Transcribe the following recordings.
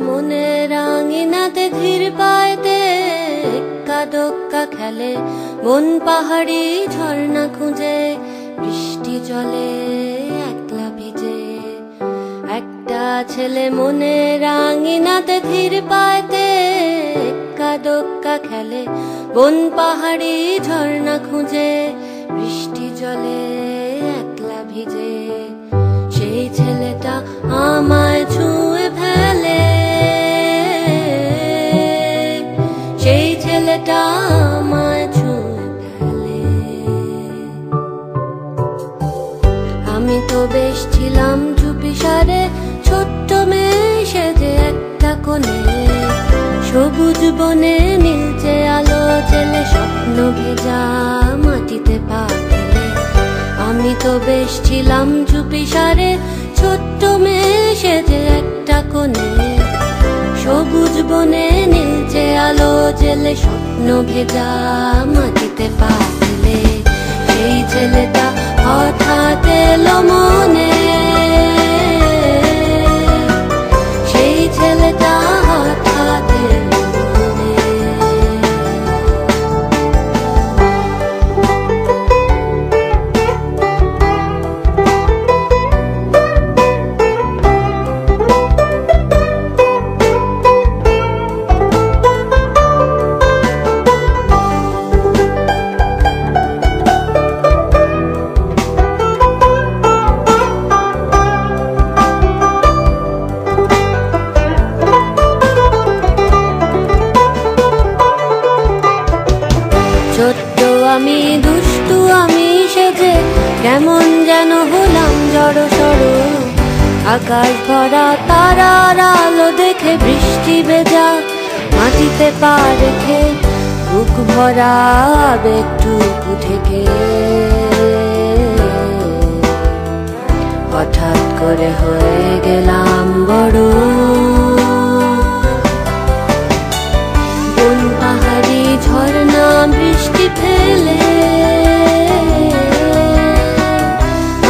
মনে রাঙিনাতে ধীর পায়তে এক্কা দোক্কা খেলে বন পাহাড়ি ঝর্ণা খুঁজে বৃষ্টি জলে একলা ভিজে। একটা ছেলে মনে রাঙিনাতে ধীর পায়তে এক্কা দোক্কা খেলে বন পাহাড়ি ঝর্ণা খুঁজে বৃষ্টি জলে একলা ভিজে। সেই ছেলেটা আমায় ছুঁয়ে ফেলে, সেই ছেলেটা আমায় ছুঁয়ে ফেলে। আমি তো বেশ ছিলাম চুপিসারে ছোট্ট মেয়ে সেজে একটা কোণে, সবুজ বনে নীলচে আলো জেলে স্বপ্ন ভেজা মাটিতে পা ফেলে। আমি তো বেশ ছিলাম চুপিসারে ছোট্ট মেয়ে সেজে একটা কোণে, সবুজ বনে নীলচে আলো জেলে স্বপ্ন ভেজা মাটিতে পা ফেলে। সেই ছেলেটা হঠাৎ এলো মনে, সেই ছেলেটা হঠাৎ এলো মনে। ছোট্ট আমি দুষ্টু আমি সেজে কেমন যেন হলাম জড়সড়, আকাশ ভরা তারার আলো দেখে বৃষ্টি ভেজা মাটিতে পা রেখে বুক ভরা আবেগটুকু থেকে হঠাৎ করে হয়ে গেলাম বড়। বন পাহাড়ি ঝর্ণা বৃষ্টি ফেলে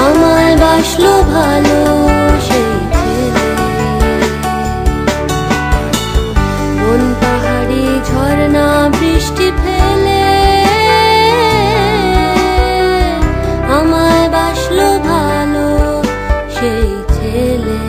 আমায় বাসলো ভালো সেই ছেলে। বন পাহাড়ি ঝর্ণা বৃষ্টি ফেলে আমায় বাসলো ভালো সেই ছেলে।